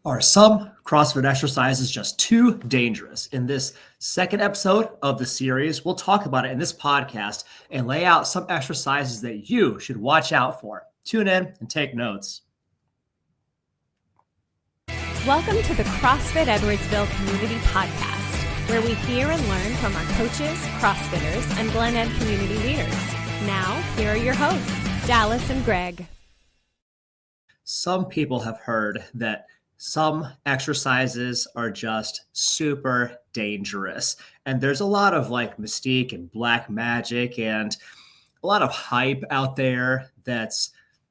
Are some CrossFit exercises just too dangerous? In this second episode of the series, we'll talk about it in this podcast and lay out some exercises that you should watch out for. Tune in and take notes. Welcome to the CrossFit Edwardsville Community Podcast, where we hear and learn from our coaches, CrossFitters, and Glen Ed community leaders. Now, here are your hosts, Dallas and Greg. Some people have heard that some exercises are just super dangerous. And there's a lot of mystique and black magic and a lot of hype out there that's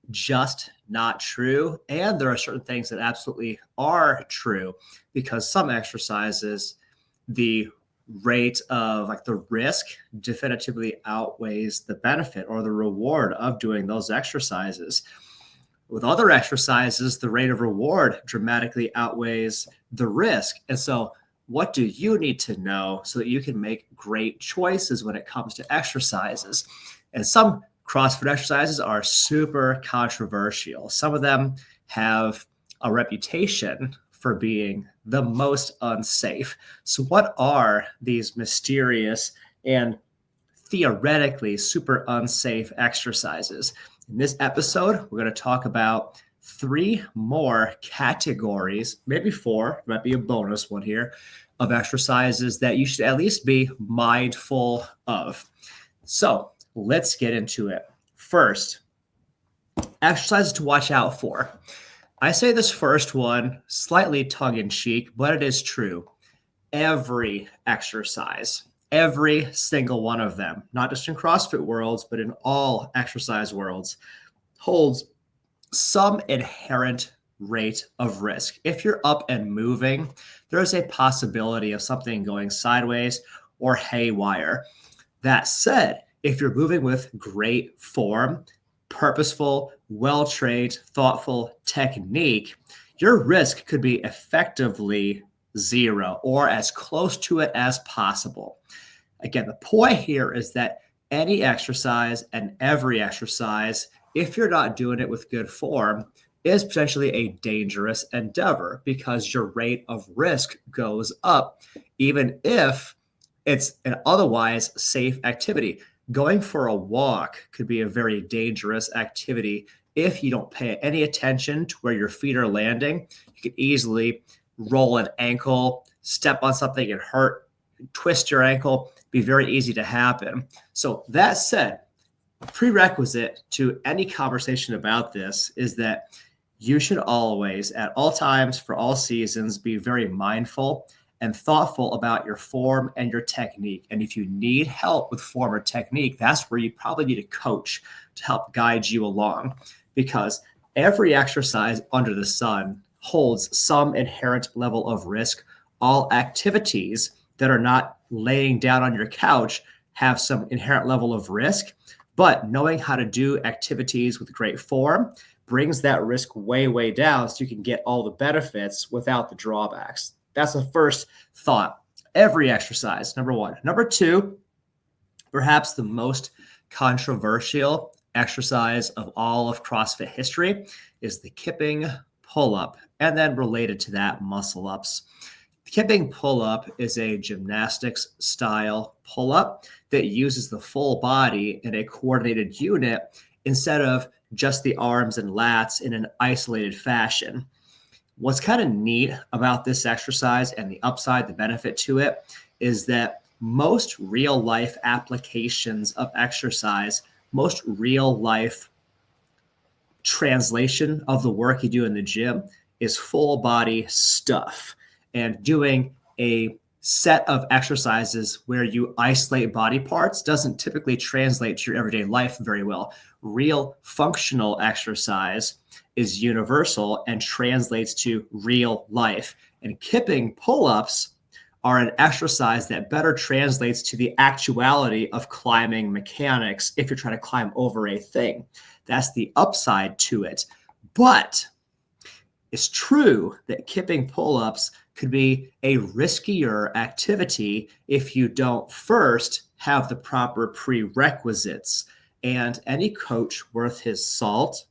just not true. And there are certain things that absolutely are true, because some exercises, the rate of the risk definitively outweighs the benefit or the reward of doing those exercises. With other exercises, the rate of reward dramatically outweighs the risk. And so what do you need to know so that you can make great choices when it comes to exercises? And some CrossFit exercises are super controversial. Some of them have a reputation for being the most unsafe. So what are these mysterious and theoretically super unsafe exercises? In this episode, we're going to talk about 3 more categories, maybe 4, might be a bonus one here, of exercises that you should at least be mindful of. So let's get into it. First, exercises to watch out for. I say this first one slightly tongue-in-cheek, but it is true. Every exercise, every single one of them, not just in CrossFit worlds, but in all exercise worlds, holds some inherent rate of risk. If you're up and moving, there's a possibility of something going sideways or haywire. That said, if you're moving with great form, purposeful, well-trained, thoughtful technique, your risk could be effectively 0 or as close to it as possible. Again, the point here is that any exercise and every exercise, if you're not doing it with good form, is potentially a dangerous endeavor, because your rate of risk goes up, even if it's an otherwise safe activity. Going for a walk could be a very dangerous activity if you don't pay any attention to where your feet are landing. You could easily roll an ankle, step on something and hurt, twist your ankle, be very easy to happen. So that said, a prerequisite to any conversation about this is that you should always, at all times, for all seasons, be very mindful and thoughtful about your form and your technique. And if you need help with form or technique, that's where you probably need a coach to help guide you along, because every exercise under the sun holds some inherent level of risk. All activities that are not laying down on your couch have some inherent level of risk, but knowing how to do activities with great form brings that risk way, way down, so you can get all the benefits without the drawbacks. That's the first thought. Every exercise, number 1. Number 2, perhaps the most controversial exercise of all of CrossFit history is the kipping pull-up, and then related to that, muscle-ups. The kipping pull-up is a gymnastics style pull-up that uses the full body in a coordinated unit instead of just the arms and lats in an isolated fashion. What's kind of neat about this exercise and the upside, the benefit to it, is that most real life applications of exercise, most real life translation of the work you do in the gym is full body stuff. And doing a set of exercises where you isolate body parts doesn't typically translate to your everyday life very well. Real functional exercise is universal and translates to real life. And kipping pull-ups are an exercise that better translates to the actuality of climbing mechanics if you're trying to climb over a thing. That's the upside to it. But it's true that kipping pull-ups could be a riskier activity if you don't first have the proper prerequisites. And any coach worth his salt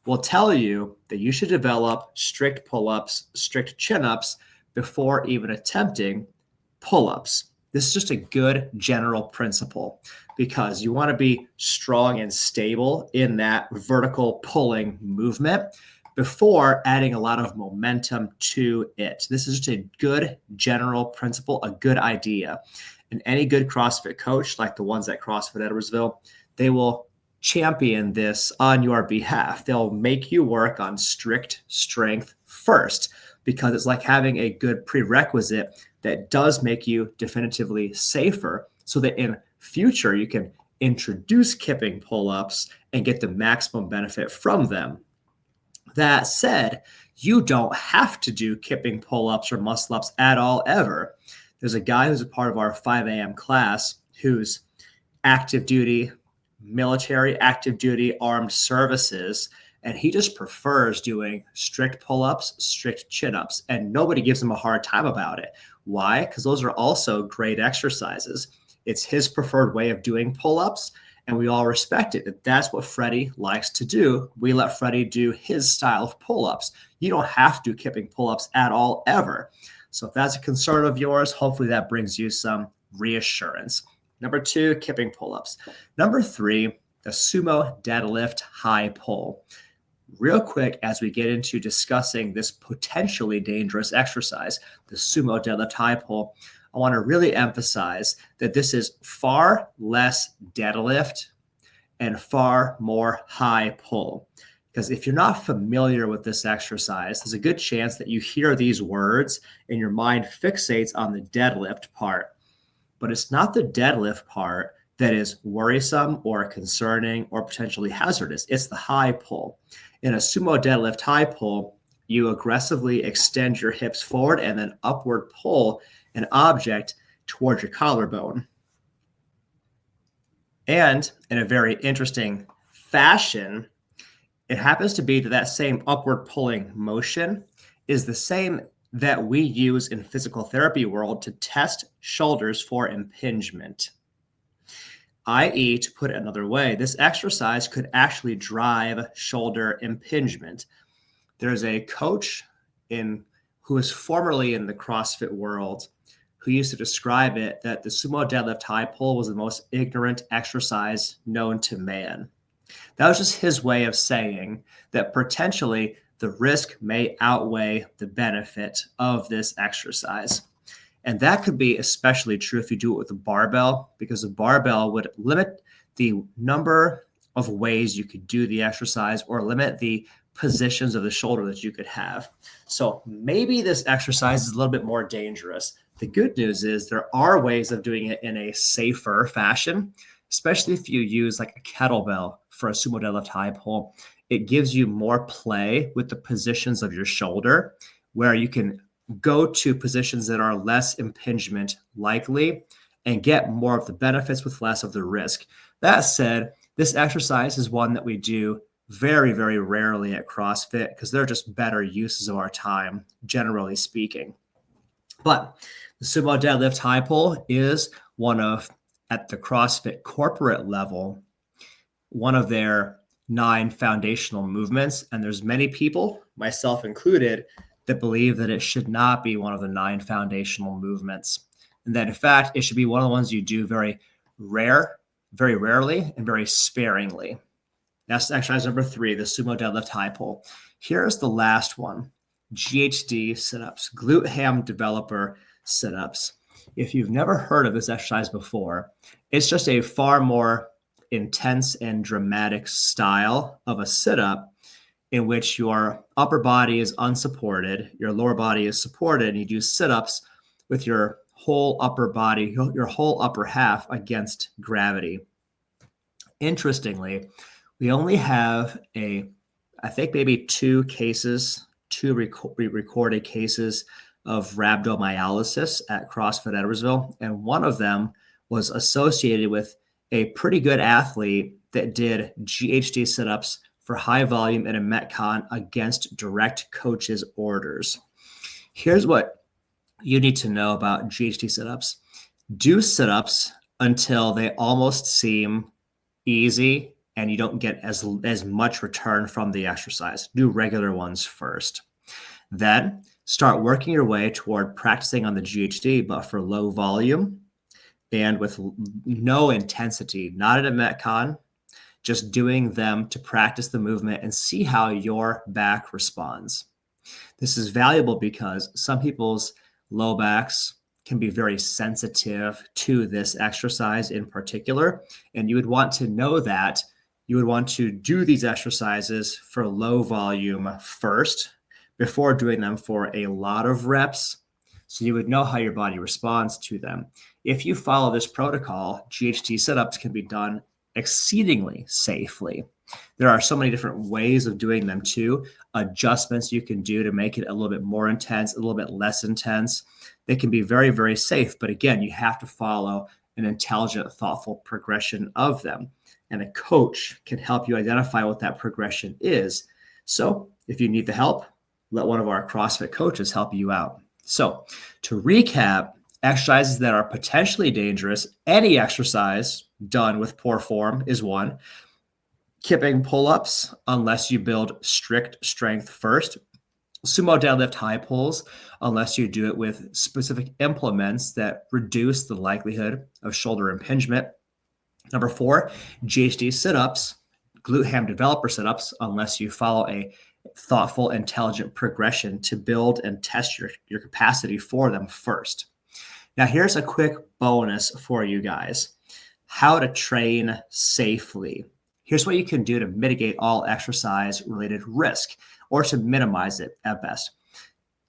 will tell you that you should develop strict pull-ups, strict chin-ups before even attempting pull-ups. This is just a good general principle because you want to be strong and stable in that vertical pulling movement before adding a lot of momentum to it. This is just a good general principle, a good idea. And any good CrossFit coach, like the ones at CrossFit Edwardsville, they will champion this on your behalf. They'll make you work on strict strength first because it's like having a good prerequisite that does make you definitively safer so that in future you can introduce kipping pull-ups and get the maximum benefit from them. That said, you don't have to do kipping pull-ups or muscle-ups at all ever. There's a guy who's a part of our 5 a.m. class who's active duty, military, active duty, armed services, and he just prefers doing strict pull-ups, strict chin-ups, and nobody gives him a hard time about it. Why? Because those are also great exercises. It's his preferred way of doing pull-ups, and we all respect it. That's what Freddie likes to do. We let Freddie do his style of pull-ups. You don't have to do kipping pull-ups at all ever. So if that's a concern of yours, hopefully that brings you some reassurance. Number 2, kipping pull-ups. Number 3, the sumo deadlift high pull. Real quick, as we get into discussing this potentially dangerous exercise, the sumo deadlift high pull, I want to really emphasize that this is far less deadlift and far more high pull. Because if you're not familiar with this exercise, there's a good chance that you hear these words and your mind fixates on the deadlift part. But it's not the deadlift part that is worrisome or concerning or potentially hazardous. It's the high pull. In a sumo deadlift high pull, you aggressively extend your hips forward and then upward pull an object towards your collarbone. And in a very interesting fashion, it happens to be that same upward pulling motion is the same that we use in physical therapy world to test shoulders for impingement. I.e., to put it another way, this exercise could actually drive shoulder impingement. There's a coach who was formerly in the CrossFit world who used to describe it that the sumo deadlift high pull was the most ignorant exercise known to man. That was just his way of saying that potentially the risk may outweigh the benefit of this exercise. And that could be especially true if you do it with a barbell, because a barbell would limit the number of ways you could do the exercise or limit the positions of the shoulder that you could have. So maybe this exercise is a little bit more dangerous. The good news is there are ways of doing it in a safer fashion, especially if you use like a kettlebell for a sumo deadlift high pull. It gives you more play with the positions of your shoulder where you can go to positions that are less impingement likely and get more of the benefits with less of the risk. That said, this exercise is one that we do very, very rarely at CrossFit because they're just better uses of our time, generally speaking. But the sumo deadlift high pull is one of, at the CrossFit corporate level, one of their 9 foundational movements. And there's many people, myself included, that believe that it should not be one of the 9 foundational movements. And that in fact, it should be one of the ones you do very rarely and very sparingly. That's exercise number 3, the sumo deadlift high pull. Here's the last one, GHD sit-ups, glute ham developer sit-ups. If you've never heard of this exercise before, it's just a far more intense and dramatic style of a sit-up in which your upper body is unsupported, your lower body is supported, and you do sit-ups with your whole upper body, your whole upper half against gravity. Interestingly, we only have I think maybe 2 recorded cases of rhabdomyolysis at CrossFit Edwardsville, and one of them was associated with a pretty good athlete that did GHD sit-ups for high volume in a Metcon against direct coach's orders. Here's what you need to know about GHD sit-ups. Do sit-ups until they almost seem easy and you don't get as much return from the exercise. Do regular ones first. Then start working your way toward practicing on the GHD, but for low volume and with no intensity, not at a Metcon, just doing them to practice the movement and see how your back responds. This is valuable because some people's low backs can be very sensitive to this exercise in particular, and you would want to know that. You would want to do these exercises for low volume first before doing them for a lot of reps, so you would know how your body responds to them. If you follow this protocol, GHD sit-ups can be done exceedingly safely. There are so many different ways of doing them too. Adjustments you can do to make it a little bit more intense, a little bit less intense. They can be very, very safe. But again, you have to follow an intelligent, thoughtful progression of them. And a coach can help you identify what that progression is. So if you need the help, let one of our CrossFit coaches help you out. So to recap, exercises that are potentially dangerous, any exercise done with poor form is one. Kipping pull-ups, unless you build strict strength first. Sumo deadlift high pulls, unless you do it with specific implements that reduce the likelihood of shoulder impingement. Number 4, GHD sit-ups, glute ham developer sit-ups, unless you follow a thoughtful, intelligent progression to build and test your capacity for them first. Now, here's a quick bonus for you guys. How to train safely. Here's what you can do to mitigate all exercise-related risk or to minimize it at best.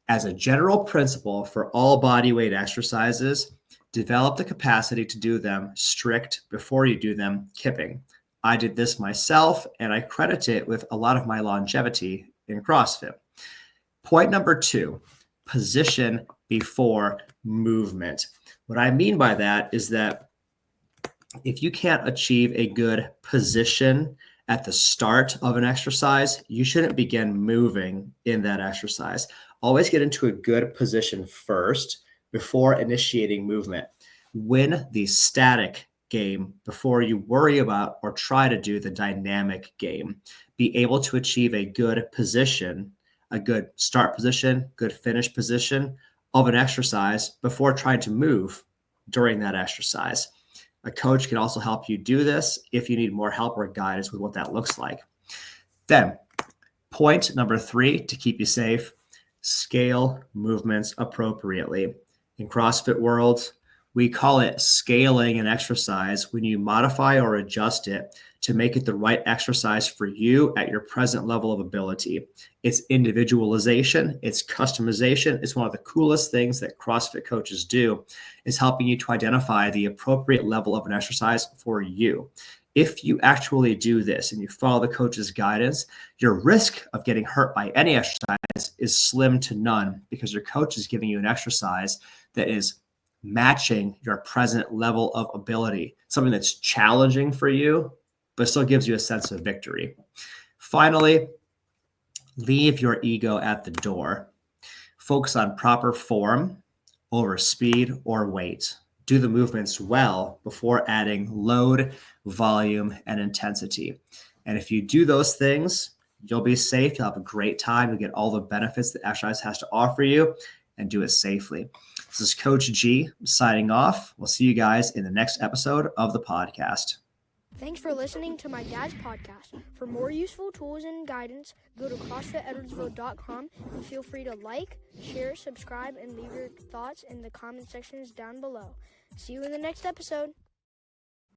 As a general principle for all body weight exercises, develop the capacity to do them strict before you do them kipping. I did this myself, and I credit it with a lot of my longevity in CrossFit. Point number 2, position before movement. What I mean by that is that if you can't achieve a good position at the start of an exercise, you shouldn't begin moving in that exercise. Always get into a good position first before initiating movement. Win the static game before you worry about or try to do the dynamic game. Be able to achieve a good position, a good start position, good finish position of an exercise before trying to move during that exercise. A coach can also help you do this if you need more help or guidance with what that looks like. Then, point number 3 to keep you safe, scale movements appropriately. In CrossFit world, we call it scaling an exercise when you modify or adjust it to make it the right exercise for you at your present level of ability. It's individualization, it's customization. It's one of the coolest things that CrossFit coaches do, is helping you to identify the appropriate level of an exercise for you. If you actually do this and you follow the coach's guidance, your risk of getting hurt by any exercise is slim to none, because your coach is giving you an exercise that is matching your present level of ability, something that's challenging for you, but still gives you a sense of victory. Finally, leave your ego at the door. Focus on proper form over speed or weight. Do the movements well before adding load, volume, and intensity. And if you do those things, you'll be safe. You'll have a great time. You'll get all the benefits that exercise has to offer you, and do it safely. This is Coach G signing off. We'll see you guys in the next episode of the podcast. Thanks for listening to my dad's podcast. For more useful tools and guidance, go to CrossFitEdwardsville.com and feel free to like, share, subscribe, and leave your thoughts in the comment sections down below. See you in the next episode.